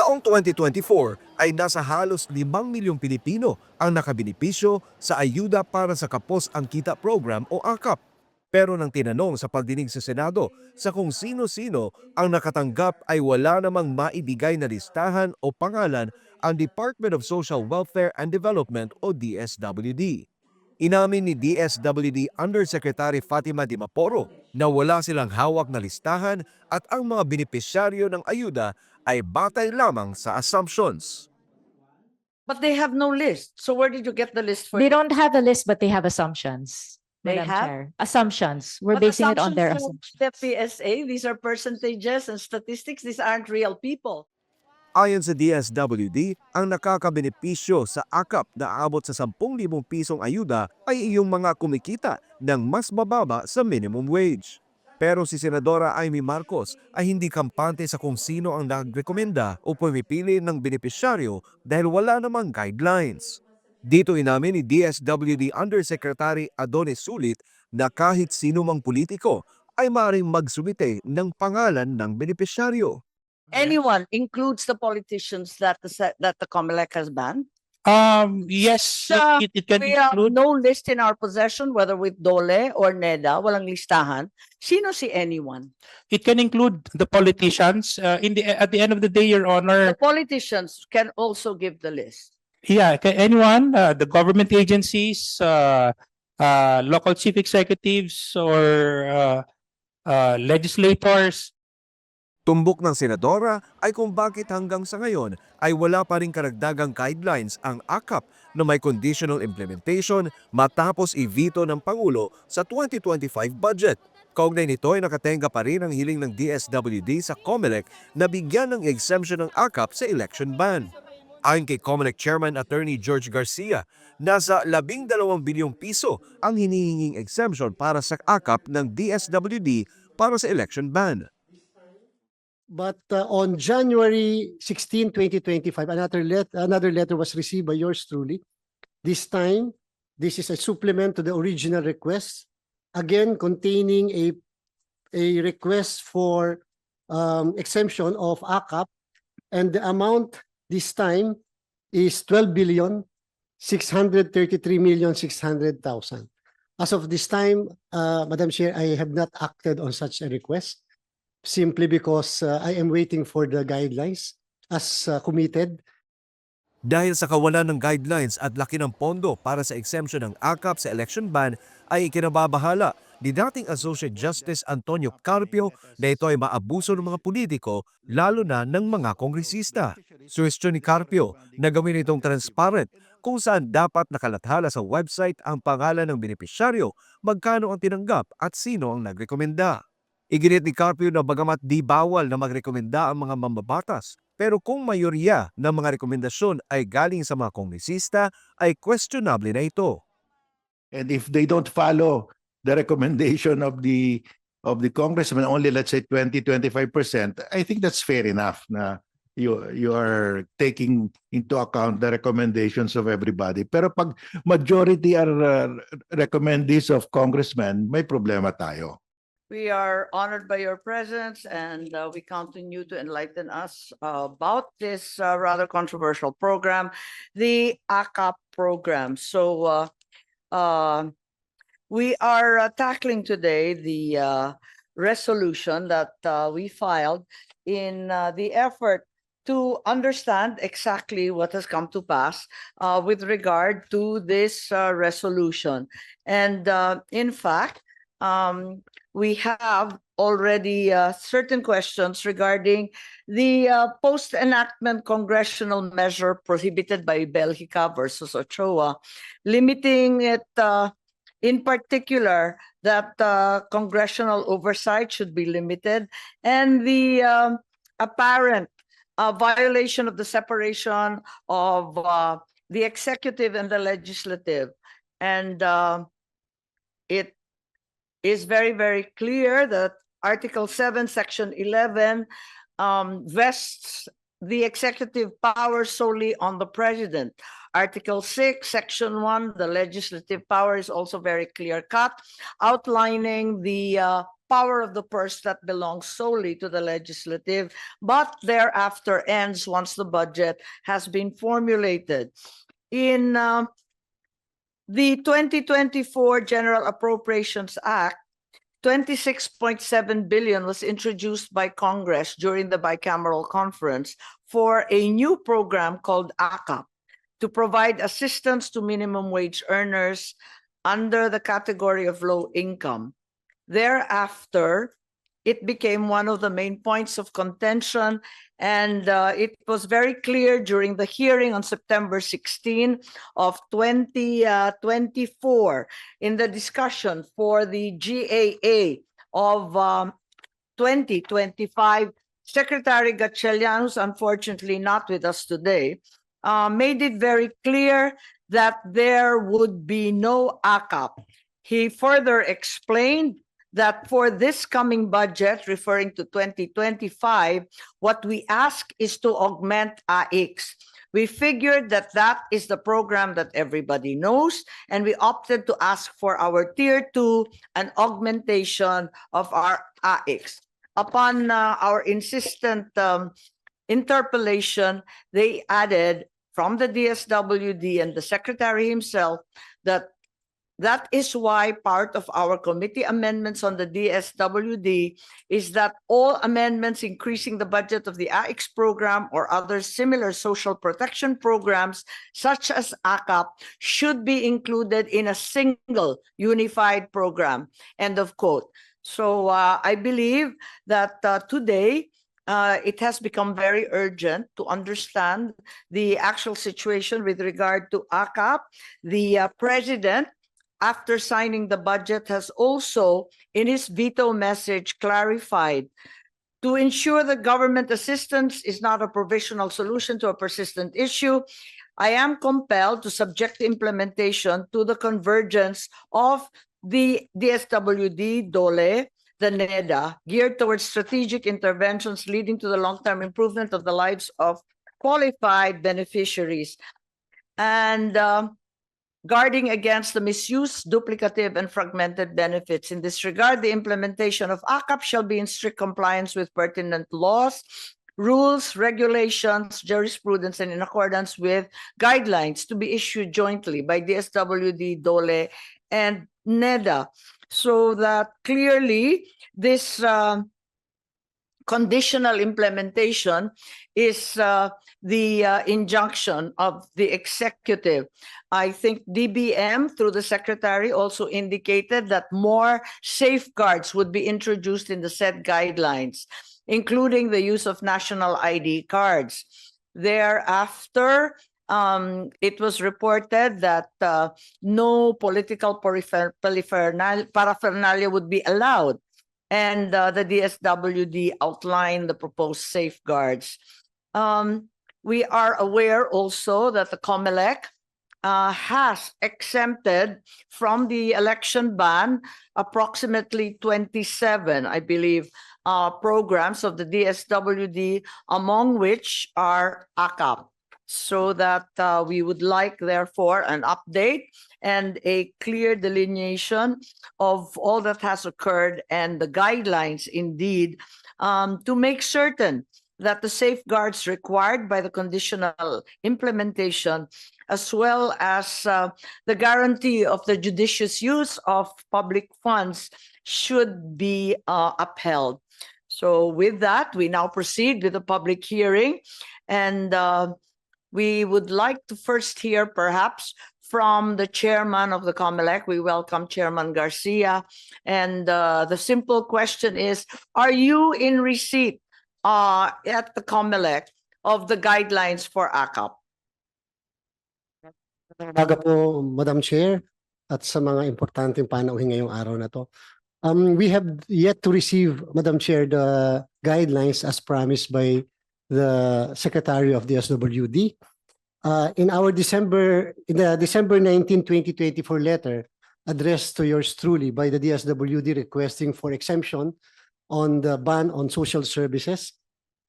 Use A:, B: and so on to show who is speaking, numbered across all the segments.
A: Taong 2024 ay nasa halos 5 milyong Pilipino ang nakabinipisyo sa Ayuda para sa Kapos ang Kita Program o AKAP. Pero nang tinanong sa pagdinig sa Senado sa kung sino-sino ang nakatanggap ay wala namang maibigay na listahan o pangalan ang Department of Social Welfare and Development o DSWD. Inamin ni DSWD Undersecretary Fatima Dimaporo na wala silang hawak na listahan at ang mga benepisyaryo ng ayuda ay batay lamang sa assumptions.
B: But they have no list. So where did you get the list for?
C: They don't have a list, but they have assumptions.
B: They
C: Madam
B: have?
C: Chair. Assumptions. We're
B: But
C: basing it on their
B: assumptions
C: assumptions.
B: from the PSA, these are percentages and statistics. These aren't real people.
A: Ayon sa DSWD, ang nakakabenepisyo sa AKAP na aabot sa 10,000 pisong ayuda ay iyong mga kumikita ng mas mababa sa minimum wage. Pero si Senadora Imee Marcos ay hindi kampante sa kung sino ang nagrekomenda o pumipili ng benepisyaryo dahil wala namang guidelines. Dito inamin ni DSWD Undersecretary Adonis Sulit na kahit sino mang politiko ay maaaring magsumite ng pangalan ng benepisyaryo.
B: Anyone includes the politicians that the COMELEC has banned.
D: Yes, it can
B: We have
D: include.
B: no list in our possession, whether with DOLE or NEDA, walang listahan. Sino si anyone?
D: It can include the politicians. At the end of the day, Your Honor,
B: The politicians can also give the list.
D: yeah, anyone, the government agencies, local chief executives, or legislators.
A: Tumbok ng senadora ay kung bakit hanggang sa ngayon ay wala pa ring karagdagang guidelines ang AKAP na may conditional implementation matapos i-veto ng Pangulo sa 2025 budget. Kaugnay nito ay nakatenga pa rin ang hiling ng DSWD sa COMELEC na bigyan ng exemption ng AKAP sa election ban. Ayon kay COMELEC Chairman Attorney George Garcia, nasa 12 bilyong piso ang hinihinging exemption para sa AKAP ng DSWD para sa election ban.
E: But on January 16, 2025, another letter was received by yours truly. This time, this is a supplement to the original request, again containing a request for exemption of AKAP, and the amount this time is 12,633,600,000. As of this time, Madam Chair, I have not acted on such a request, simply because I am waiting for the guidelines as committed.
A: Dahil sa kawalan ng guidelines at laki ng pondo para sa exemption ng AKAP sa election ban, ay ikinababahala ni dating Associate Justice Antonio Carpio na ito ay maabuso ng mga politiko, lalo na ng mga kongresista. Suwestyon ni Carpio na gawin itong transparent kung saan dapat nakalathala sa website ang pangalan ng benepisyaryo, magkano ang tinanggap at sino ang nagrekomenda. Iginit ni Carpio na bagamat di bawal na magrekomenda ang mga mambabatas, pero kung mayorya ng mga rekomendasyon ay galing sa mga kongresista, ay questionable na ito.
F: And if they don't follow the recommendation of the congressman, only let's say 20-25%, I think that's fair enough na you are taking into account the recommendations of everybody. Pero pag majority are recommendees of congressmen, may problema tayo.
B: We are honored by your presence, and we continue to enlighten us about this rather controversial program, the AKAP program. So we are tackling today the resolution that we filed in the effort to understand exactly what has come to pass with regard to this resolution. And in fact, we have already certain questions regarding the post-enactment congressional measure prohibited by Belgica versus Ochoa, limiting it in particular that congressional oversight should be limited, and the apparent violation of the separation of the executive and the legislative. And it is very, very clear that Article 7, Section 11 vests the executive power solely on the president. Article 6, Section 1, the legislative power is also very clear-cut, outlining the power of the purse that belongs solely to the legislative, but thereafter ends once the budget has been formulated. In the 2024 General Appropriations Act, 26.7 billion was introduced by Congress during the bicameral conference for a new program called AKAP to provide assistance to minimum wage earners under the category of low income. Thereafter, it became one of the main points of contention, and it was very clear during the hearing on September 16 of 2024 in the discussion for the GAA of 2025. Secretary Gatchalian, who's unfortunately not with us today, made it very clear that there would be no AKAP. He further explained that for this coming budget, referring to 2025, what we ask is to augment AX. We figured that that is the program that everybody knows, and we opted to ask for our Tier 2 an augmentation of our AX. Upon our insistent interpellation, they added from the DSWD and the Secretary himself that is why part of our committee amendments on the DSWD is that all amendments increasing the budget of the AX program or other similar social protection programs, such as AKAP, should be included in a single unified program. End of quote. So I believe that today, it has become very urgent to understand the actual situation with regard to AKAP. The President, after signing the budget, has also, in his veto message, clarified to ensure that government assistance is not a provisional solution to a persistent issue. I am compelled to subject the implementation to the convergence of the DSWD, DOLE, the NEDA, geared towards strategic interventions leading to the long-term improvement of the lives of qualified beneficiaries, and guarding against the misuse, duplicative, and fragmented benefits. In this regard, the implementation of AKAP shall be in strict compliance with pertinent laws, rules, regulations, jurisprudence, and in accordance with guidelines to be issued jointly by DSWD, DOLE, and NEDA, so that clearly this conditional implementation is the injunction of the executive. I think DBM, through the secretary, also indicated that more safeguards would be introduced in the said guidelines, including the use of national ID cards. Thereafter, it was reported that no political paraphernalia would be allowed, and the DSWD outlined the proposed safeguards. We are aware also that the COMELEC has exempted from the election ban approximately 27, I believe, programs of the DSWD, among which are AKAP. So that we would like, therefore, an update and a clear delineation of all that has occurred and the guidelines, indeed, to make certain that the safeguards required by the conditional implementation, as well as the guarantee of the judicious use of public funds, should be upheld. So with that, we now proceed with the public hearing, and we would like to first hear perhaps from the chairman of the COMELEC. We welcome Chairman Garcia. And the simple question is, are you in receipt at the COMELEC of the guidelines for AKAP?
E: Umaga po, Madam Chair, at sa mga importanteng panauhin ngayong araw na to. We have yet to receive, Madam Chair, the guidelines as promised by the Secretary of the SWD. In the December 19, 2024 letter addressed to yours truly by the DSWD requesting for exemption on the ban on social services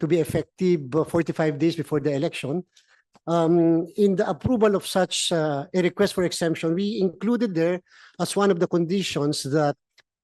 E: to be effective 45 days before the election. In the approval of such a request for exemption, we included there as one of the conditions that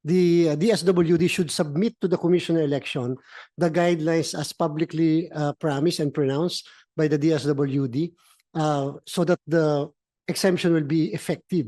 E: the DSWD should submit to the Commissioner election the guidelines as publicly promised and pronounced by the DSWD so that the exemption will be effective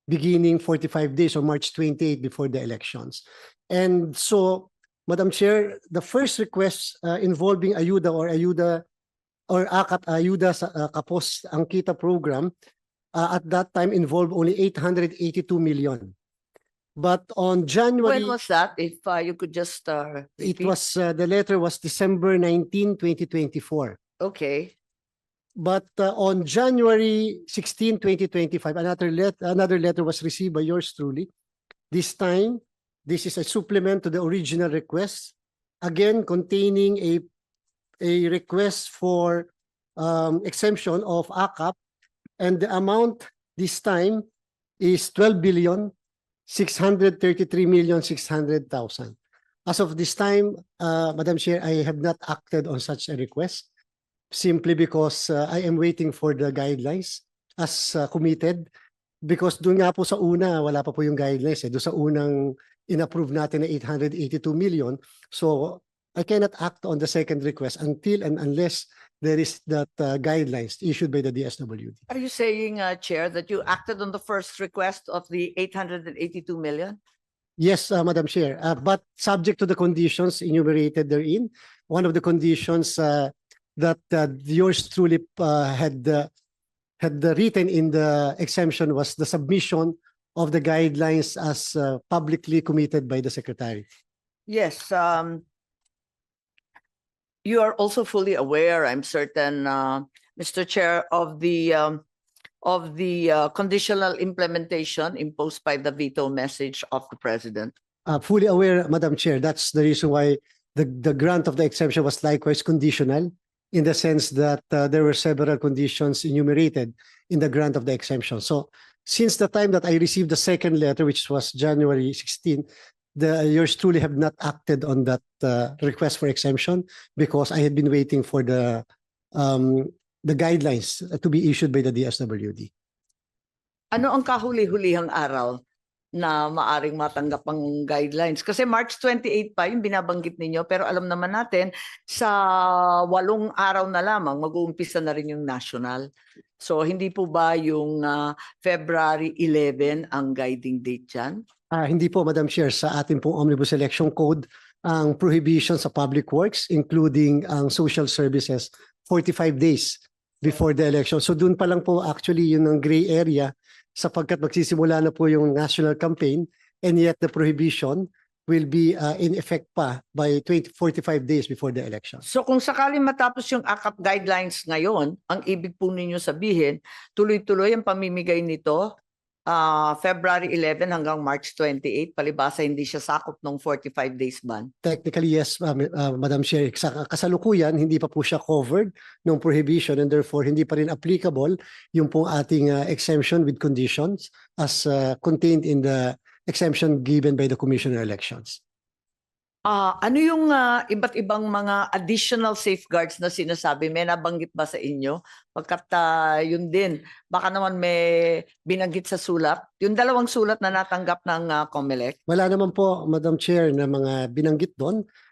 E: beginning 45 days or March 28 before the elections. And so, Madam Chair, the first request involving ayuda or AKAP ayuda sa Kapos ang Kita program at that time involved only 882 million. But on January,
B: When was that? If you could just
E: it
B: repeat.
E: was the letter was December 19, 2024.
B: Okay.
E: But on January 16, 2025, another letter was received by yours truly. This time, this is a supplement to the original request, again containing a request for exemption of AKAP, and the amount this time is 12,633,600,000. As of this time, Madam Chair, I have not acted on such a request simply because I am waiting for the guidelines as committed. Because doon nga po sa una, wala pa po yung guidelines. Doon sa unang in-approve natin na 882 million. So I cannot act on the second request until and unless there is that guidelines issued by the DSWD.
B: Are you saying, Chair, that you acted on the first request of the 882 million?
E: Yes, Madam Chair, but subject to the conditions enumerated therein. One of the conditions that yours truly had written in the exemption was the submission of the guidelines as publicly committed by the Secretary.
B: Yes. You are also fully aware, I'm certain, Mr. Chair, of the conditional implementation imposed by the veto message of the President.
E: Fully aware, Madam Chair. That's the reason why the grant of the exemption was likewise conditional, in the sense that there were several conditions enumerated in the grant of the exemption. So since the time that I received the second letter, which was January 16, yours truly have not acted on that request for exemption because I had been waiting for the guidelines to be issued by the DSWD.
B: Ano ang kahuli-hulihang araw na maaring matanggap ang guidelines? Kasi March 28 pa yung binabanggit ninyo, pero alam naman natin sa 8 araw na lamang mag-uumpisa na rin yung national. So hindi po ba yung February 11 ang guiding date dyan?
E: Hindi po, Madam Chair. Sa ating pong Omnibus Election Code, ang prohibition sa public works, including ang social services, 45 days before the election. So doon pa lang po actually yun ang gray area sapagkat magsisimula na po yung national campaign, and yet the prohibition will be in effect pa by 45 days before the election.
B: So kung sakaling matapos yung AKAP guidelines ngayon, ang ibig po ninyo sabihin, tuloy-tuloy ang pamimigay nito February 11 hanggang March 28, palibasa hindi siya sakop ng 45 days ban?
E: Technically, yes, Madam Chair. Sa kasalukuyan, hindi pa po siya covered ng prohibition, and therefore hindi pa rin applicable yung pong ating exemption with conditions as contained in the exemption given by the Commissioner Elections.
B: Ano yung iba't ibang mga additional safeguards na sinasabi? May nabanggit ba sa inyo? Pagkat yun din, baka naman may binanggit sa sulat. Yung 2 sulat na natanggap ng COMELEC.
E: Wala naman po, Madam Chair, na mga binanggit doon.